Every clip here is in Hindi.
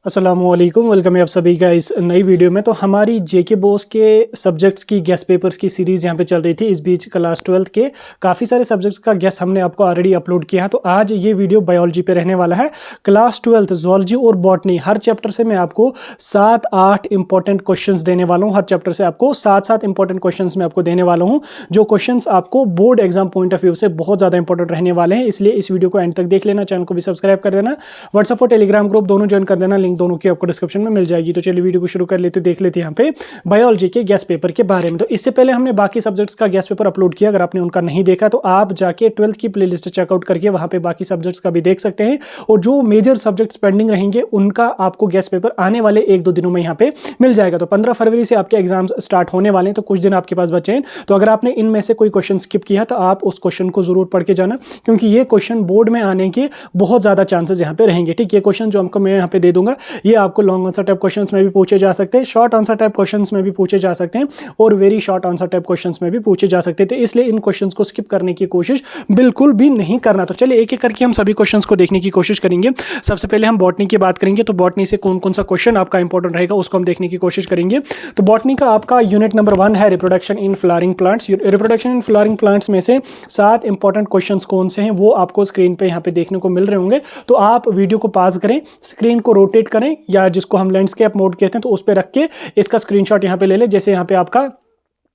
अस्सलामुअलैकुम, वेलकम है आप सभी का इस नई वीडियो में। तो हमारी जेके बोस के सब्जेक्ट्स की गेस्ट पेपर्स की सीरीज़ यहाँ पे चल रही थी। इस बीच क्लास 12th के काफ़ी सारे सब्जेक्ट्स का गेस्ट हमने आपको ऑलरेडी अपलोड किया है। तो आज ये वीडियो बायोलॉजी पे रहने वाला है। क्लास 12th जूलॉजी और बॉटनी हर चैप्टर से मैं आपको 7-8 इंपॉर्टेंट क्वेश्चंस देने वाला हूँ। हर चैप्टर से आपको 7-7 इंपॉर्टेंट क्वेश्चंस मैं आपको देने वाला हूँ, जो क्वेश्चंस आपको board exam point of view से बहुत ज़्यादा इंपॉर्टेंट रहने वाले हैं। इसलिए इस वीडियो को एंड तक देख लेना, चैनल को भी सब्सक्राइब कर देना, व्हाट्सएप और टेलीग्राम ग्रुप दोनों ज्वाइन कर देना, लिंक दोनों की आपको डिस्क्रिप्शन में मिल जाएगी। तो चलिए वीडियो को शुरू कर लेते, देख लेते हैं यहाँ पे बायोलॉजी के गेस्ट पेपर के बारे में। तो इससे पहले हमने बाकी सब्जेक्ट्स का गेस्ट पेपर अपलोड किया, अगर आपने उनका नहीं देखा तो आप जाके 12th की प्लेलिस्ट चेकआउट करके वहां पे बाकी सब्जेक्ट्स का भी देख सकते हैं। और जो मेजर सब्जेक्ट्स पेंडिंग रहेंगे उनका आपको गेस्ट पेपर आने वाले 1-2 दिनों में यहाँ पे मिल जाएगा। तो 15 फरवरी से आपके एग्जाम स्टार्ट होने वाले हैं, तो कुछ दिन आपके पास बचे हैं। तो अगर आपने इनमें से कोई क्वेश्चन स्किप किया तो आप उस क्वेश्चन को जरूर पढ़ के जाना, क्योंकि ये क्वेश्चन बोर्ड में आने के बहुत ज्यादा चांसेस यहाँ पे रहेंगे। ठीक, ये क्वेश्चन जो आपको मैं यहाँ पे दे दूंगा, ये आपको लॉन्ग आंसर टाइप क्वेश्चंस में भी पूछे जा सकते हैं, शॉर्ट आंसर टाइप क्वेश्चंस में भी पूछे जा सकते हैं, और very short answer type questions में भी पूछे जा सकते थे। इसलिए इन क्वेश्चंस को स्किप करने की कोशिश बिल्कुल भी नहीं करना। तो चलिए एक एक करके हम सभी क्वेश्चंस को देखने की कोशिश करेंगे। सबसे पहले हम बॉटनी की बात करेंगे। तो बॉटनी से कौन कौन सा क्वेश्चन आपका इंपॉर्टेंट रहेगा उसको हम देखने की कोशिश करेंगे। तो बॉटनी का आपका यूनिट नंबर 1 है reproduction in flowering plants. Reproduction in flowering plants में से 7 इंपॉर्टेंट क्वेश्चंस कौन से हैं वो आपको स्क्रीन पे यहाँ पे देखने को मिल रहे होंगे। तो आप वीडियो को पॉज करें, स्क्रीन को रोटेट करें, या जिसको हम लैंडस्केप मोड कहते हैं, तो उस पर रख के इसका स्क्रीनशॉट यहाँ पे ले लें। जैसे यहाँ पे आपका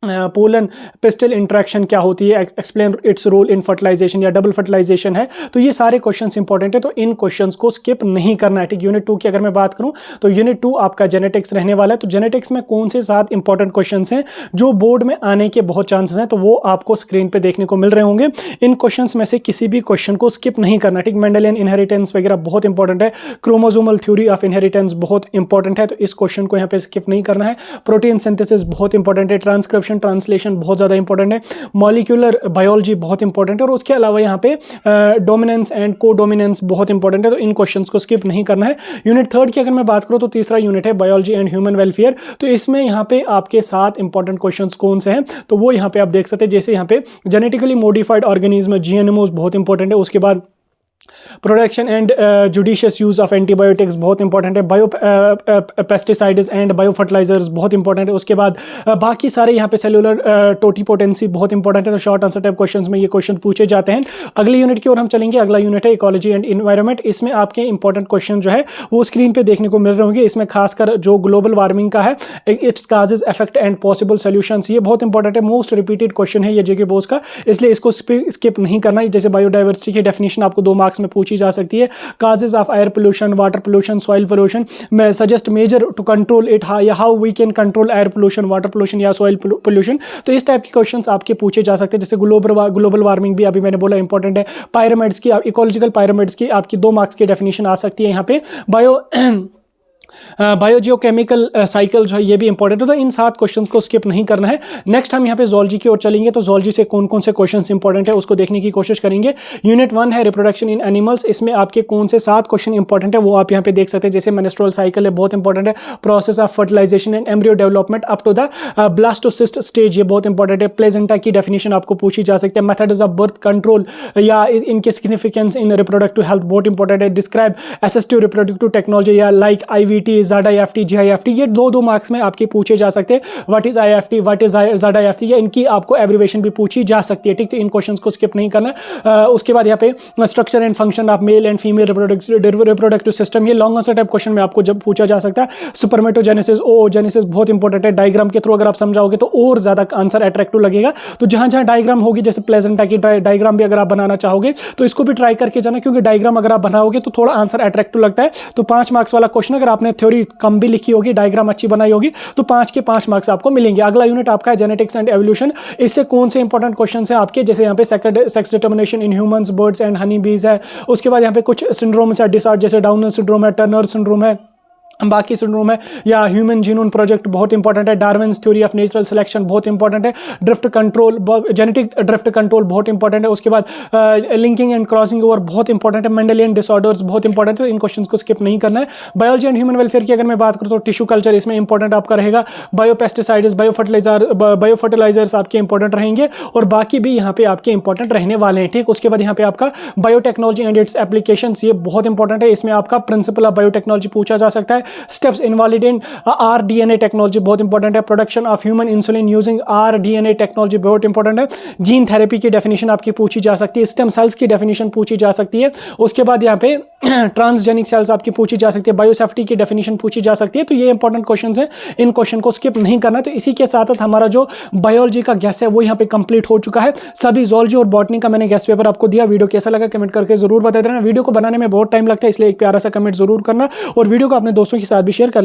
पोलन पेस्टल इंटरेक्शन क्या होती है, explain its role in fertilisation या डबल फर्टिलाइजेशन है। तो ये सारे क्वेश्चंस इंपॉर्टेंट है, तो इन क्वेश्चंस को स्किप नहीं करना है। ठीक, यूनिट 2 की अगर मैं बात करूं तो यूनिट 2 आपका जेनेटिक्स रहने वाला है। तो जेनेटिक्स में कौन से 7 इंपॉर्टेंट क्वेश्चंस हैं जो बोर्ड में आने के बहुत चांसेस हैं, तो वो आपको स्क्रीन पे देखने को मिल रहे होंगे। इन क्वेश्चंस में से किसी भी क्वेश्चन को स्किप नहीं करना। ठीक, मेंडेलियन इनहेरिटेंस वगैरह बहुत इंपॉर्टेंट है, क्रोमोसोमल थ्योरी ऑफ इनहेरिटेंस बहुत इंपॉर्टेंट है, तो इस क्वेश्चन को यहाँ पे स्किप नहीं करना है। प्रोटीन सिंथेसिस बहुत इंपॉर्टेंट है, ट्रांसक्रिप्शन ट्रांसलेशन बहुत ज़्यादा इंपॉर्टेंट है, मॉलिक्यूलर बायोलॉजी बहुत इंपॉर्टेंट है, और उसके अलावा यहाँ पे डोमिनेंस एंड को डोमिनेंस बहुत इंपॉर्टेंट है। तो इन क्वेश्चंस को स्किप नहीं करना है। यूनिट 3 की अगर मैं बात करूँ तो तीसरा यूनिट है बायोलॉजी एंड ह्यूमन वेलफेयर। तो इसमें यहाँ पे आपके 7 इंपॉर्टेंट क्वेश्चंस कौन से हैं तो वो यहाँ पे आप देख सकते हैं। जैसे यहाँ पे जेनेटिकली मॉडिफाइड ऑर्गेनिज्म जीएनएमओज बहुत इंपॉर्टेंट है, उसके बाद production and judicious use of antibiotics बहुत इंपॉर्टेंट है, bio pesticides and bio fertilisers बहुत इंपॉर्टेंट है, उसके बाद बाकी सारे यहाँ पे सेलुलर टोटीपोटेंसी बहुत इंपॉर्टेंट है। तो शॉर्ट आंसर टाइप क्वेश्चंस में ये क्वेश्चन पूछे जाते हैं। अगले यूनिट की ओर हम चलेंगे। अगला यूनिट है इकोलॉजी एंड इन्वायरमेंट। इसमें आपके इंपॉर्टेंट क्वेश्चन जो है वो स्क्रीन पे देखने को मिल रहे होंगे। इसमें खासकर जो ग्लोबल वार्मिंग का है, it's causes, effect and possible solutions, ये बहुत इंपॉर्टेंट है। मोस्ट रिपीटेड क्वेश्चन है ये जेके बोस का, इसलिए इसको स्किप नहीं करना। जैसे बायोडाइवर्सिटी की डेफिनेशन आपको 2 मार्क्स में पूछी जा सकती है, causes of air pollution, water pollution, soil pollution, मैं suggest measure to control it, या how we can control air pollution, water pollution या सॉइल पोल्यूशन। तो इस टाइप के क्वेश्चंस आपके पूछे जा सकते हैं। जैसे ग्लोबल वार्मिंग भी अभी मैंने बोला इंपॉर्टेंट है। पायरामिड्स की, इकोलॉजिकल पायरामिड्स की आपकी 2 मार्क्स की डेफिनेशन आ सकती है यहाँ पे। बायोजियोकेमिकल साइकिल जो है ये भी इंपॉर्टेंट है। तो इन 7 क्वेश्चंस को स्किप नहीं करना है। नेक्स्ट हम यहाँ पे जूलॉजी की ओर चलेंगे। तो जूलॉजी से कौन कौन से क्वेश्चंस इंपॉर्टेंट है उसको देखने की कोशिश करेंगे। यूनिट 1 है रिप्रोडक्शन इन एनिमल्स। इसमें आपके कौन से 7 क्वेश्चन इंपॉर्टेंट है वो आप यहाँ पे देख सकते हैं। जैसे मेंस्ट्रुअल साइकिल है, बहुत इंपॉर्टेंट है। Process of fertilisation and embryo development up to the blastocyst stage, ये बहुत इंपॉर्टेंट है। प्लेजेंटा की डेफिनेशन आपको पूछी जा सकती है। मेथड्स ऑफ बर्थ कंट्रोल या इनके सिग्निफिकेंस इन रिप्रोडक्टिव हेल्थ बहुत इंपॉर्टेंट है। डिस्क्राइब असिस्टिव रिप्रोडक्टिव टेक्नोलॉजी या लाइक IVT, ZIFT, GIFT, ये 2 मार्क्स में आपके पूछे जा सकते हैं। What is IFT, what is ZIFT, या इनकी आपको एब्रिवेशन भी पूछी जा सकती है। ठीक, तो इन क्वेश्चंस को स्किप नहीं करना। उसके बाद यहाँ पे structure and function of male and female reproductive system, ये लॉन्ग आंसर टाइप क्वेश्चन में आपको जब पूछा जा सकता है। स्पर्मेटोजेनेसिस, ओजेनेसिस बहुत इंपॉर्टेंट है। डायग्राम के थ्रू अगर आप समझाओगे तो और ज्यादा आंसर अट्रैक्टिव लगेगा। तो जहां जहां डायग्राम होगी, जैसे प्लेजेंटा की डायग्राम भी अगर आप बनाना चाहोगे तो इसको भी ट्राई करके जाना, क्योंकि डायग्राम अगर आप बनाओगे तो थोड़ा आंसर अट्रैक्टिव लगता है। तो 5 मार्क्स वाला क्वेश्चन, अगर आपने थ्योरी कम भी लिखी होगी, डायग्राम अच्छी बनाई होगी, तो 5 के 5 मार्क्स आपको मिलेंगे। अगला यूनिट आपका है जेनेटिक्स एंड एवोल्यूशन। इससे कौन से इंपॉर्टेंट क्वेश्चंस हैं आपके, जैसे यहाँ पे sex determination in humans, birds and honey बीज है। उसके बाद यहाँ पे कुछ सिंड्रोम्स है डिसऑर्डर, जैसे डाउन सिंड्रोम है, टर्नर सिंड्रोम है, बाकी सिंड्रोम है, या ह्यूमन जीनोम प्रोजेक्ट बहुत इंपॉर्टेंट है, Darwin's theory of natural selection बहुत इंपॉर्टेंट है, drift control, genetic drift control बहुत इंपॉर्टेंट है, उसके बाद लिंकिंग एंड क्रॉसिंग ओवर बहुत इंपॉर्टेंट है, मेंडेलियन डिसऑर्डर्स बहुत इंपॉर्टेंट है। इन क्वेश्चंस को स्किप नहीं करना है। बायोलॉजी एंड ह्यूमन वेलफेयर की अगर मैं बात करूँ तो टिश्यू कल्चर इसमें इंपॉर्टेंट आपका रहेगा, बायोपेस्टिसाइड्स, बायोफर्टिलाइजर्स आपके इंपॉर्टेंट रहेंगे, और बाकी भी यहाँ पे आपके इंपॉर्टेंट रहने वाले हैं, ठीक। उसके बाद यहाँ पे आपका बायोटेक्नोलॉजी एंड इट्स एप्लीकेशंस, ये बहुत इंपॉर्टेंट है, इसमें आपका प्रिंसिपल ऑफ बायोटेक्नोलॉजी पूछा जा सकता है। स्टेप्स इनवॉल्व इन आरडीएनए टेक्नोलॉजी बहुत इंपॉर्टेंट है। Production of human insulin using rDNA technology बहुत इंपॉर्टेंट है। जीन थेरेपी की डेफिनेशन आपकी पूछी जा सकती है, स्टेम सेल्स की डेफिनेशन पूछी जा सकती है। उसके बाद यहाँ पे ट्रांसजेनिक सेल्स आपकी पूछी जा सकती है, बायोसेफ्टी की डेफिनेशन पूछी जा सकती है। तो ये इंपॉर्टेंट क्वेश्चंस हैं, इन क्वेश्चन को स्किप नहीं करना। तो इसी के साथ हमारा जो बायोलॉजी का गैस है वो यहाँ पे कंप्लीट हो चुका है। सभी zoology और बॉटनी का मैंने गैस पेपर आपको दिया। वीडियो कैसा लगा कमेंट करके जरूर बता देना। वीडियो को बनाने में बहुत टाइम लगता है, इसलिए एक प्यारा सा कमेंट जरूर करना, और वीडियो को अपने दोस्तों के साथ भी शेयर कर